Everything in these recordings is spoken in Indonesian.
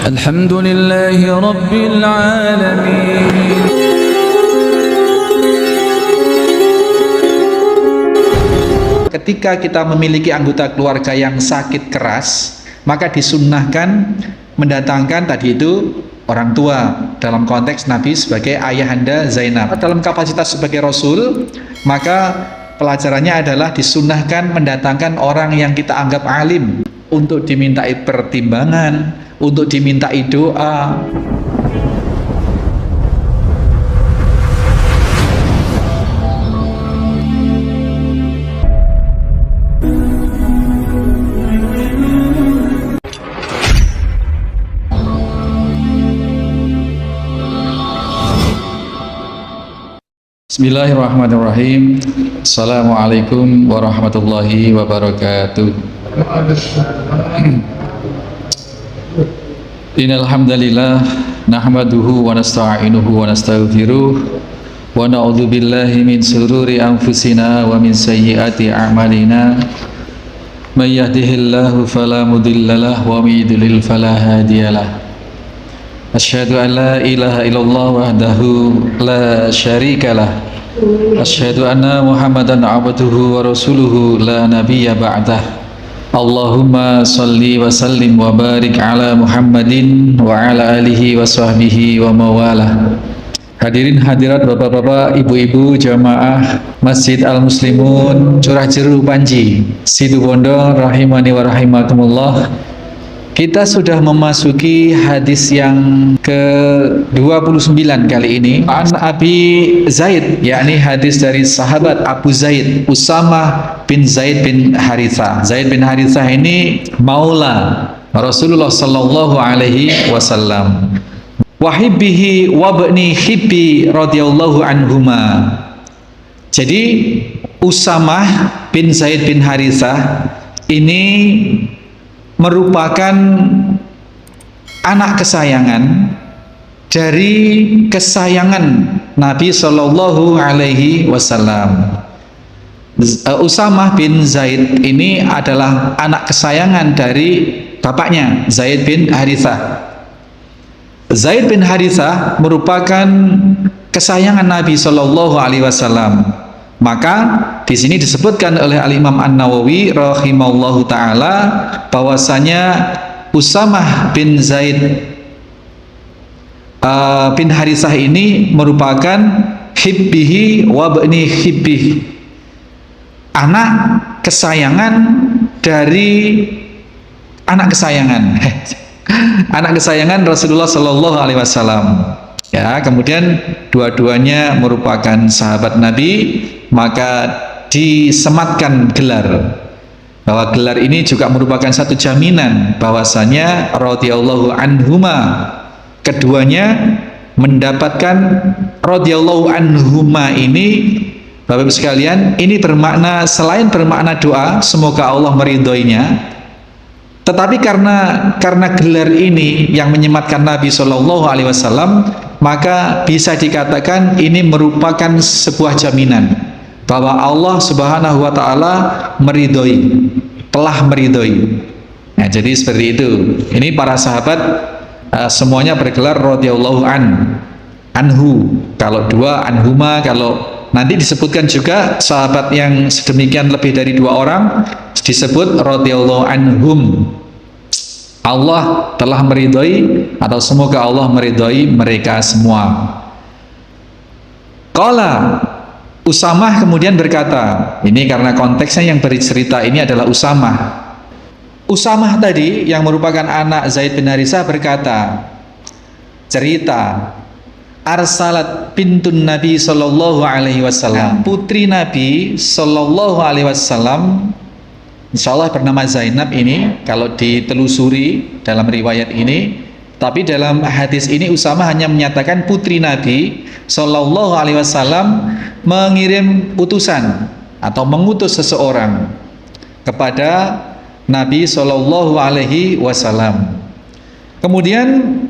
Alhamdulillahi Rabbil Alamin. Ketika kita memiliki anggota keluarga yang sakit keras, maka disunnahkan mendatangkan tadi itu orang tua, dalam konteks Nabi sebagai ayahanda Zainab. Dalam kapasitas sebagai Rasul, maka pelajarannya adalah disunnahkan mendatangkan orang yang kita anggap alim untuk dimintai pertimbangan, untuk dimintai doa. Bismillahirrahmanirrahim. Assalamualaikum warahmatullahi wabarakatuh. Innal hamdalillah nahmaduhu wa nasta'inuhu wa nastaghfiruh wa na'udzu billahi min shururi anfusina wa min sayyiati a'malina. May yahdihillahu fala mudhillalah wa may yudlil fala hadiyalah. Asyhadu an la ilaha illallah wahdahu la syarikalah. Asyhadu anna Muhammadan abduhu wa rasuluhu la nabiyya ba'dah. Allahumma salli wa sallim wa barik ala Muhammadin wa ala alihi wa sahbihi wa mawalah. Hadirin hadirat bapak-bapak, ibu-ibu jamaah Masjid Al-Muslimun Curah Jeru Panji Situbondo rahimani wa rahimakumullah. Kita sudah memasuki hadis yang ke-29 kali ini. An Abi Zaid, yakni hadis dari sahabat Abu Zaid, Usamah bin Zaid bin Harithah. Zaid bin Harithah ini maula Rasulullah sallallahu alaihi wasallam. Wahibbihi wabni hibbi radhiyallahu anhuma. Jadi Usamah bin Zaid bin Harithah ini merupakan anak kesayangan dari kesayangan Nabi Shallallahu Alaihi Wasallam. Usamah bin Zaid ini adalah anak kesayangan dari bapaknya Zaid bin Harithah. Zaid bin Harithah merupakan kesayangan Nabi Shallallahu Alaihi Wasallam. Maka di sini disebutkan oleh Al-Imam An-Nawawi rahimahullahu taala bahwasanya Usamah bin Zaid bin Harithah ini merupakan hibbihi wa bani hibbihi, anak kesayangan dari anak kesayangan anak kesayangan Rasulullah Shallallahu Alaihi Wasallam. Ya, kemudian dua-duanya merupakan sahabat Nabi, maka disematkan gelar, bahwa gelar ini juga merupakan satu jaminan bahwasanya radhiyallahu anhuma, keduanya mendapatkan radhiyallahu anhuma ini. Bapak-Ibu sekalian, ini bermakna, selain bermakna doa semoga Allah meridhoinya, tetapi karena gelar ini yang menyematkan Nabi Shallallahu Alaihi Wasallam, maka bisa dikatakan ini merupakan sebuah jaminan bahwa Allah Subhanahu Wa Taala meridhoi, telah meridhoi. Nah, jadi seperti itu. Ini para sahabat semuanya bergelar radhiyallahu anhu. Kalau dua anhuma, kalau nanti disebutkan juga sahabat yang sedemikian lebih dari dua orang disebut radhiyallahu anhum. Allah telah meridhoi, atau semoga Allah meridhoi mereka semua. Qala, Usamah kemudian berkata, ini karena konteksnya yang bercerita ini adalah Usamah. Usamah tadi yang merupakan anak Zaid bin Harithah berkata, cerita, arsalat bintun Nabi sallallahu alaihi wasallam, putri Nabi sallallahu alaihi wasallam, insyaallah bernama Zainab ini kalau ditelusuri dalam riwayat ini. Tapi dalam hadis ini Usamah hanya menyatakan putri Nabi Shallallahu Alaihi Wasallam mengirim utusan atau mengutus seseorang kepada Nabi Shallallahu Alaihi Wasallam. Kemudian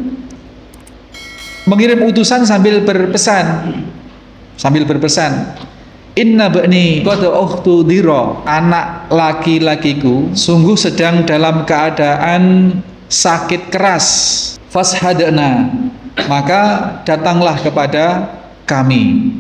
mengirim utusan sambil berpesan, inna bani qad uhtudira, anak laki-lakiku sungguh sedang dalam keadaan sakit keras. fashhadna, maka datanglah kepada kami.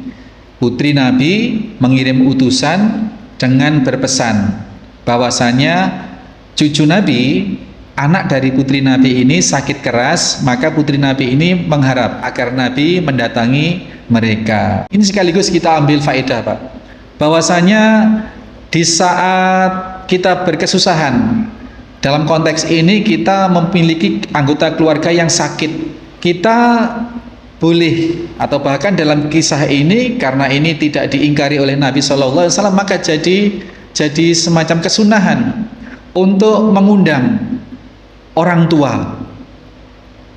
Putri Nabi mengirim utusan dengan berpesan bahwasanya cucu Nabi, anak dari putri Nabi ini sakit keras, maka putri Nabi ini mengharap agar Nabi mendatangi mereka. Ini sekaligus kita ambil faedah, Pak, bahwasanya di saat kita berkesusahan, dalam konteks ini kita memiliki anggota keluarga yang sakit, kita boleh, atau bahkan dalam kisah ini karena ini tidak diingkari oleh Nabi SAW, maka jadi semacam kesunahan untuk mengundang orang tua.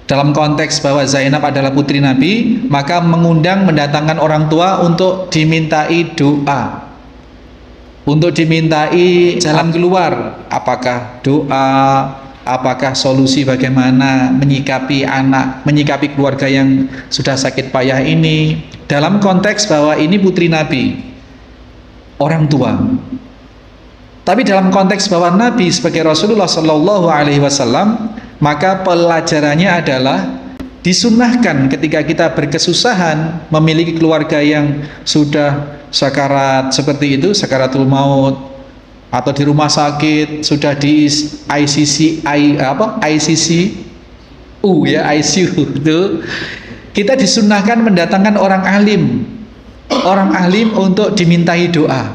Dalam konteks bahwa Zainab adalah putri Nabi, maka mendatangkan orang tua untuk dimintai doa, untuk dimintai jalan keluar, apakah doa, apakah solusi bagaimana menyikapi anak, menyikapi keluarga yang sudah sakit payah ini, dalam konteks bahwa ini putri Nabi, orang tua. Tapi dalam konteks bahwa Nabi sebagai Rasulullah Shallallahu Alaihi Wasallam, maka pelajarannya adalah disunnahkan ketika kita berkesusahan memiliki keluarga yang sudah sakarat seperti itu, sakaratul maut, atau di rumah sakit sudah di ICU itu, kita disunnahkan mendatangkan orang alim untuk dimintai doa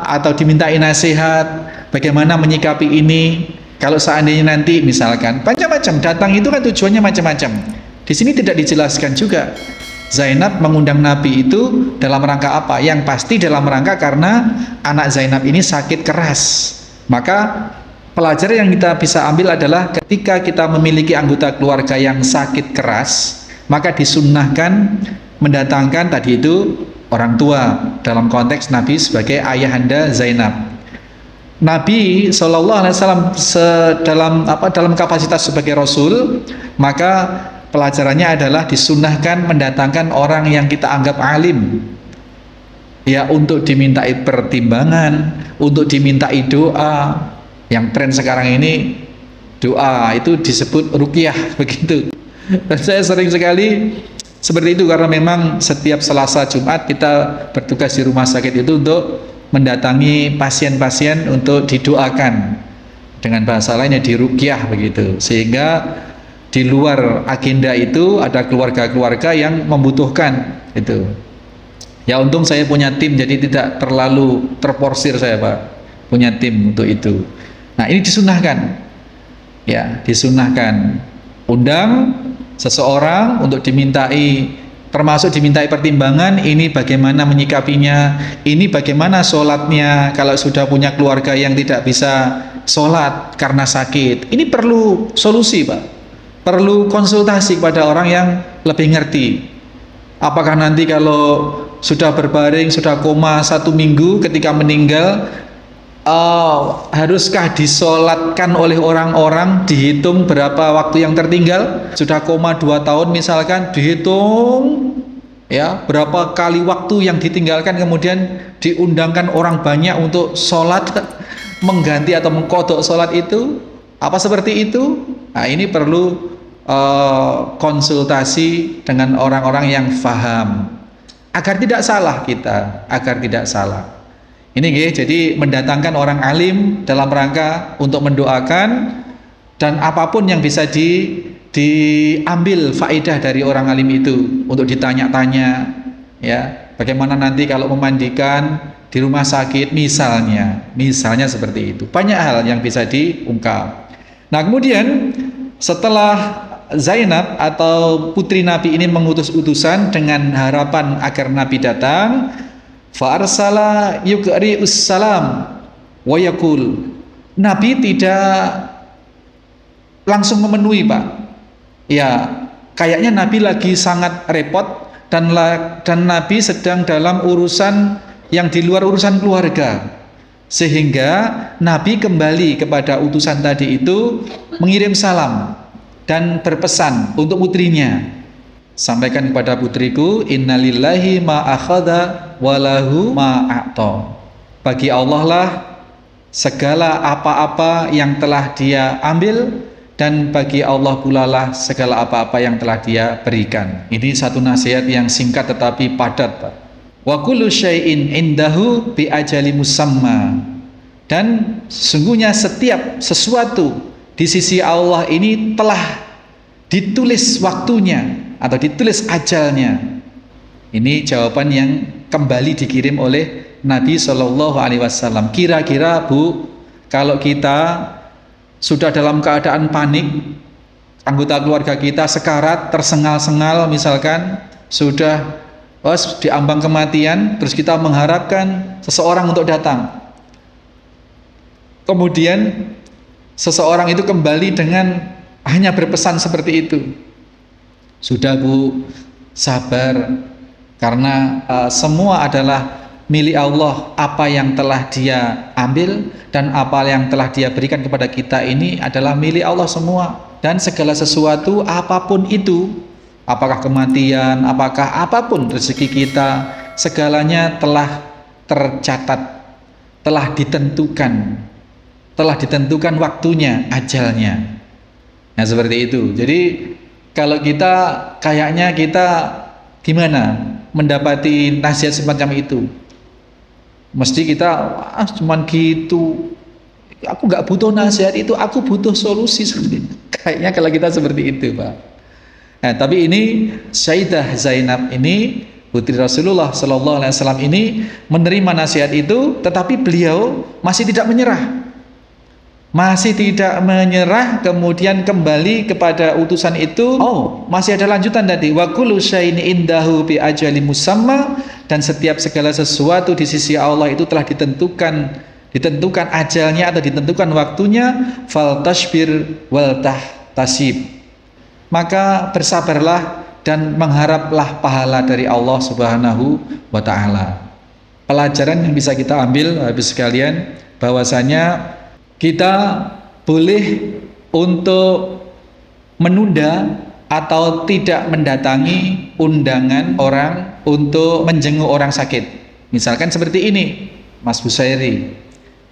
atau dimintai nasihat bagaimana menyikapi ini. Kalau seandainya nanti misalkan macam-macam datang, itu kan tujuannya macam-macam. Di sini tidak dijelaskan juga Zainab mengundang Nabi itu dalam rangka apa. Yang pasti dalam rangka karena anak Zainab ini sakit keras. Maka pelajaran yang kita bisa ambil adalah ketika kita memiliki anggota keluarga yang sakit keras, maka disunnahkan mendatangkan tadi itu orang tua, dalam konteks Nabi sebagai ayahanda Zainab. Nabi SAW dalam kapasitas sebagai Rasul, maka pelajarannya adalah disunnahkan mendatangkan orang yang kita anggap alim, ya, untuk dimintai pertimbangan, untuk dimintai doa. Yang tren sekarang ini doa itu disebut ruqyah begitu. Dan saya sering sekali seperti itu karena memang setiap Selasa Jumat kita bertugas di rumah sakit itu untuk mendatangi pasien-pasien untuk didoakan, dengan bahasa lainnya diruqyah begitu. Sehingga di luar agenda itu ada keluarga-keluarga yang membutuhkan itu. Ya untung saya punya tim, jadi tidak terlalu terporsir saya, Pak. Punya tim untuk itu. Nah ini disunahkan, ya disunahkan. Undang seseorang untuk dimintai, termasuk dimintai pertimbangan, ini bagaimana menyikapinya, ini bagaimana sholatnya kalau sudah punya keluarga yang tidak bisa sholat karena sakit. Ini perlu solusi, Pak. Perlu konsultasi kepada orang yang lebih ngerti. Apakah nanti kalau sudah berbaring, sudah koma 1 minggu ketika meninggal, haruskah disolatkan oleh orang-orang, dihitung berapa waktu yang tertinggal? Sudah koma 2 tahun misalkan, dihitung ya berapa kali waktu yang ditinggalkan, kemudian diundangkan orang banyak untuk sholat mengganti atau mengkodok sholat itu. Apa seperti itu? Nah ini perlu konsultasi dengan orang-orang yang faham agar tidak salah kita, agar tidak salah. Ini jadi mendatangkan orang alim dalam rangka untuk mendoakan, dan apapun yang bisa diambil faedah dari orang alim itu untuk ditanya-tanya, ya bagaimana nanti kalau memandikan di rumah sakit misalnya seperti itu. Banyak hal yang bisa diungkap. Nah kemudian setelah Zainab atau putri Nabi ini mengutus utusan dengan harapan agar Nabi datang, fa'arsala yuqri'us salam wa yaqul, Nabi tidak langsung memenuhi, Pak. Ya, kayaknya Nabi lagi sangat repot dan Nabi sedang dalam urusan yang di luar urusan keluarga. Sehingga Nabi kembali kepada utusan tadi itu mengirim salam dan berpesan untuk putrinya. Sampaikan kepada putriku, innalillahi ma akhadha walahu ma a'ta. Bagi Allah lah segala apa-apa yang telah dia ambil, dan bagi Allah pula lah segala apa-apa yang telah Dia berikan. Ini satu nasihat yang singkat tetapi padat, Pak. Wa kullu syai'in indahu bi ajali musamma. Dan sesungguhnya setiap sesuatu di sisi Allah ini telah ditulis waktunya atau ditulis ajalnya. Ini jawaban yang kembali dikirim oleh Nabi Shallallahu Alaihi Wasallam. Kira-kira Bu, kalau kita sudah dalam keadaan panik, anggota keluarga kita sekarat, tersengal-sengal misalkan, sudah di ambang kematian, terus kita mengharapkan seseorang untuk datang. Kemudian seseorang itu kembali dengan hanya berpesan seperti itu. Sudah Bu, sabar, karena semua adalah milik Allah. Apa yang telah Dia ambil dan apa yang telah Dia berikan kepada kita ini adalah milik Allah semua. Dan segala sesuatu apapun itu, apakah kematian, apakah apapun rezeki kita, segalanya telah tercatat, telah ditentukan waktunya, ajalnya. Nah seperti itu. Jadi kalau kita kayaknya kita gimana mendapati nasihat semacam itu? Mesti kita cuman gitu, aku nggak butuh nasihat itu, aku butuh solusi. Kayaknya kalau kita seperti itu, Pak. Nah, tapi ini Sayyidah Zainab ini, putri Rasulullah Sallallahu Alaihi Wasallam ini menerima nasihat itu, tetapi beliau masih tidak menyerah. Kemudian kembali kepada utusan itu. Masih ada lanjutan tadi. Wa kullu syai'in indahu bi ajali musamma, dan setiap segala sesuatu di sisi Allah itu telah ditentukan ajalnya atau ditentukan waktunya. Fal tashbir wal tahtasib, maka bersabarlah dan mengharaplah pahala dari Allah Subhanahu wa taala. Pelajaran yang bisa kita ambil habis sekalian, bahwasanya kita boleh untuk menunda atau tidak mendatangi undangan orang untuk menjenguk orang sakit. Misalkan seperti ini, Mas Busairi.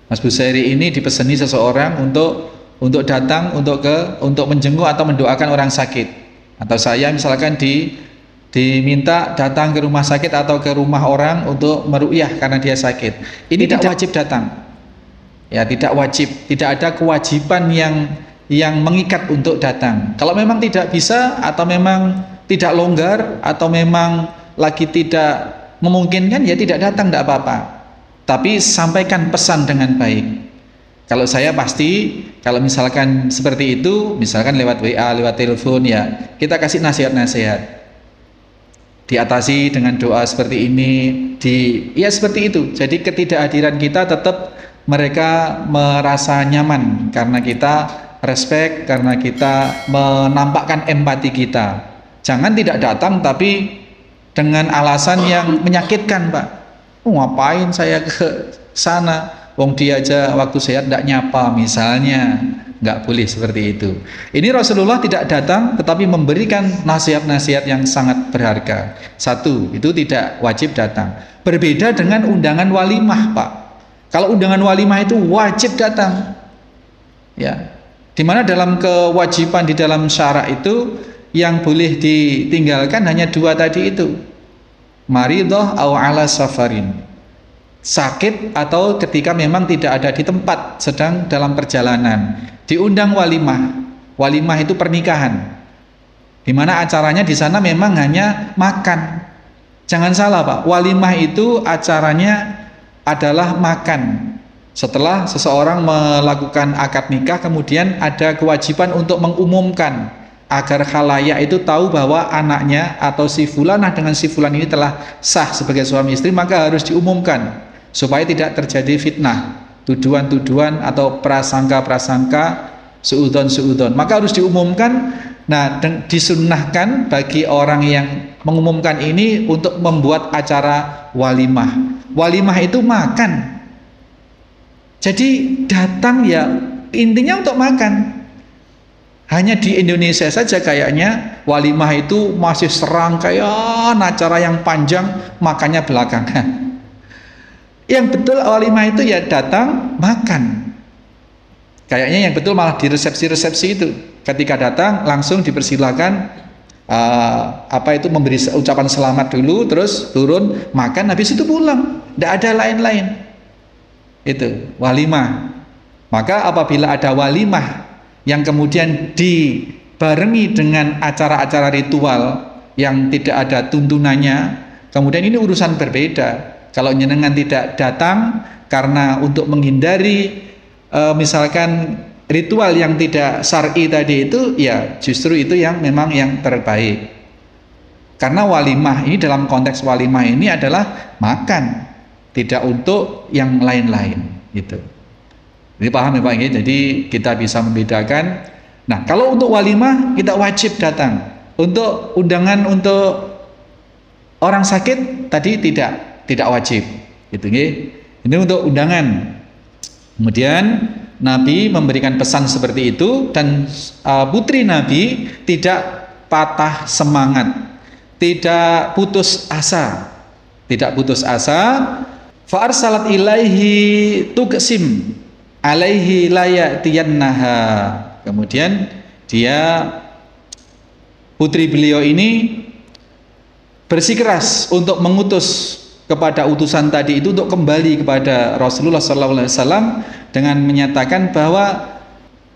Mas Busairi ini dipeseni seseorang untuk datang untuk menjenguk atau mendoakan orang sakit. Atau saya misalkan diminta datang ke rumah sakit atau ke rumah orang untuk meruqyah karena dia sakit. Ini tidak wajib datang. Ya, tidak wajib, tidak ada kewajiban yang mengikat untuk datang. Kalau memang tidak bisa atau memang tidak longgar atau memang lagi tidak memungkinkan, ya tidak datang, tidak apa-apa. Tapi sampaikan pesan dengan baik. Kalau saya pasti, kalau misalkan seperti itu, misalkan lewat WA, lewat telepon, ya kita kasih nasihat-nasihat. Diatasi dengan doa seperti ini, ya seperti itu. Jadi ketidakhadiran kita tetap mereka merasa nyaman karena kita respect, karena kita menampakkan empati kita. Jangan tidak datang tapi dengan alasan yang menyakitkan, Pak. Ngapain saya ke sana? Wong dia aja waktu sehat tidak nyapa misalnya. Nggak boleh seperti itu. Ini Rasulullah tidak datang tetapi memberikan nasihat-nasihat yang sangat berharga. Satu, itu tidak wajib datang. Berbeda dengan undangan walimah, Pak. Kalau undangan walimah itu wajib datang, ya. Dimana dalam kewajiban di dalam syara itu yang boleh ditinggalkan hanya dua tadi itu, maridah au ala safarin, sakit atau ketika memang tidak ada di tempat, sedang dalam perjalanan. Diundang walimah. Walimah itu pernikahan, dimana acaranya di sana memang hanya makan. Jangan salah, Pak. Walimah itu acaranya adalah makan. Setelah seseorang melakukan akad nikah, kemudian ada kewajiban untuk mengumumkan agar khalayak itu tahu bahwa anaknya atau si fulanah dengan si fulan ini telah sah sebagai suami istri, maka harus diumumkan supaya tidak terjadi fitnah, tuduhan-tuduhan atau prasangka-prasangka, suudzon-suudzon. Maka harus diumumkan. Nah, disunnahkan bagi orang yang mengumumkan ini untuk membuat acara walimah. Walimah itu makan. Jadi datang ya intinya untuk makan. Hanya di Indonesia saja kayaknya walimah itu masih serangkaian acara yang panjang, makannya belakangan. Yang betul walimah itu ya datang makan. Kayaknya yang betul malah di resepsi itu. Ketika datang langsung dipersilakan memberi ucapan selamat dulu, terus turun makan, habis itu pulang. Tidak ada lain-lain. Itu walimah. Maka apabila ada walimah yang kemudian dibarengi dengan acara-acara ritual yang tidak ada tuntunannya, kemudian ini urusan berbeda. Kalau jenengan tidak datang karena untuk menghindari misalkan ritual yang tidak syar'i tadi itu, ya justru itu yang memang yang terbaik. Karena walimah ini, dalam konteks walimah ini adalah makan, tidak untuk yang lain-lain gitu. Jadi paham ya Pak? Jadi kita bisa membedakan. Nah, kalau untuk walimah kita wajib datang. Untuk undangan untuk orang sakit tadi tidak wajib gitu nggih. Ini untuk undangan. Kemudian Nabi memberikan pesan seperti itu, dan putri Nabi tidak patah semangat, tidak putus asa. Fa arsalat ilaihi tuqsim alaihi layatiyannaha. Kemudian putri beliau ini bersikeras untuk mengutus kepada utusan tadi itu untuk kembali kepada Rasulullah SAW dengan menyatakan bahwa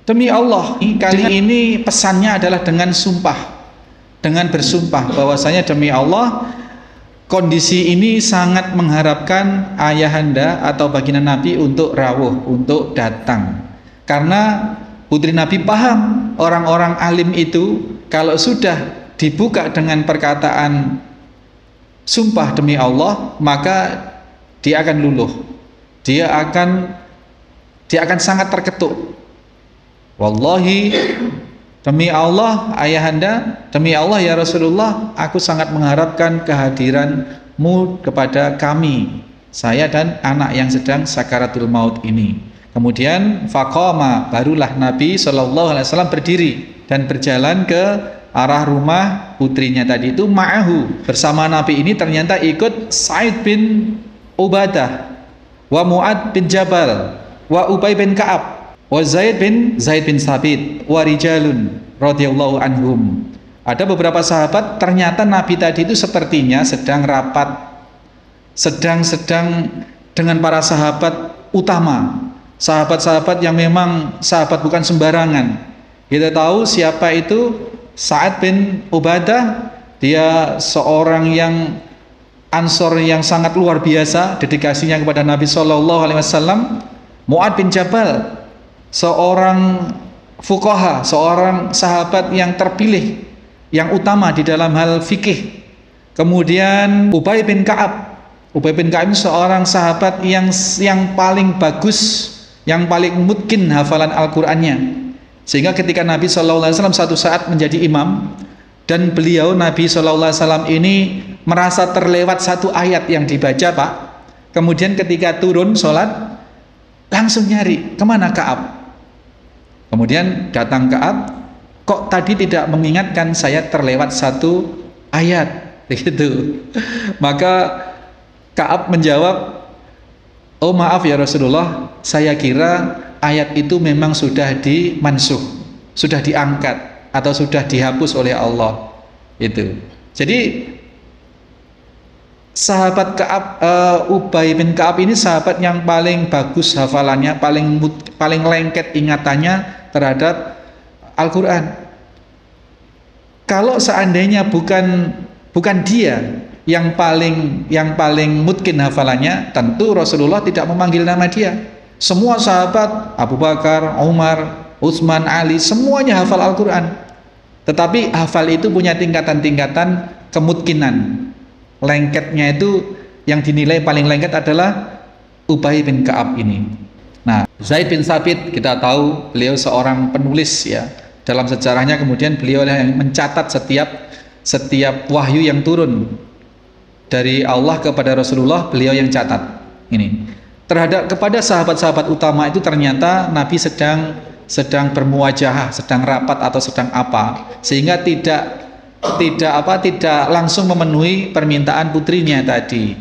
demi Allah, kali ini pesannya adalah dengan bersumpah bahwasanya demi Allah kondisi ini sangat mengharapkan ayahanda atau baginda Nabi untuk rawuh, untuk datang. Karena putri Nabi paham orang-orang alim itu kalau sudah dibuka dengan perkataan sumpah demi Allah, maka dia akan luluh, dia akan sangat terketuk. Wallahi, demi Allah ayahanda, demi Allah ya Rasulullah, aku sangat mengharapkan kehadiranmu kepada kami, saya dan anak yang sedang sakaratul maut ini. Kemudian faqama, barulah Nabi SAW berdiri dan berjalan ke arah rumah putrinya tadi itu. Ma'ahu, bersama Nabi ini ternyata ikut Sa'id bin Ubadah, wa Mu'ad bin Jabal, wa Ubay bin Ka'ab, wa Zaid bin Sabit, wa rijalun radhiyallahu anhum. Ada beberapa sahabat. Ternyata Nabi tadi itu sepertinya sedang rapat, sedang dengan para sahabat utama, sahabat-sahabat yang memang sahabat bukan sembarangan. Kita tahu siapa itu Sa'ad bin Ubadah. Dia seorang yang Ansor yang sangat luar biasa dedikasinya kepada Nabi SAW. Mu'ad bin Jabal, seorang fuqaha, seorang sahabat yang terpilih, yang utama di dalam hal fikih. Kemudian Ubay bin Ka'ab ini seorang sahabat yang paling bagus, yang paling mungkin hafalan Al-Qur'annya. Sehingga ketika Nabi SAW satu saat menjadi imam, dan beliau Nabi SAW ini merasa terlewat satu ayat yang dibaca Pak, kemudian ketika turun sholat langsung nyari kemana Ka'ab. Kemudian datang Ka'ab, kok tadi tidak mengingatkan saya terlewat satu ayat begitu. Maka Ka'ab menjawab, oh maaf ya Rasulullah, saya kira ayat itu memang sudah dimansuh, sudah diangkat atau sudah dihapus oleh Allah. Itu. Jadi sahabat Ka'ab, Ubay bin Ka'ab ini sahabat yang paling bagus hafalannya, paling lengket ingatannya terhadap Al-Qur'an. Kalau seandainya bukan dia yang paling mungkin hafalannya, tentu Rasulullah tidak memanggil nama dia. Semua sahabat, Abu Bakar, Umar, Utsman, Ali, semuanya hafal Al-Quran. Tetapi hafal itu punya tingkatan-tingkatan kemungkinan. Lengketnya itu yang dinilai paling lengket adalah Ubay bin Ka'ab ini. Nah, Zaid bin Sabit kita tahu beliau seorang penulis ya. Dalam sejarahnya kemudian beliau yang mencatat setiap wahyu yang turun dari Allah kepada Rasulullah, beliau yang catat ini. Kepada sahabat-sahabat utama itu ternyata Nabi sedang bermuwajahah, sedang rapat atau sedang apa, sehingga tidak langsung memenuhi permintaan putrinya tadi.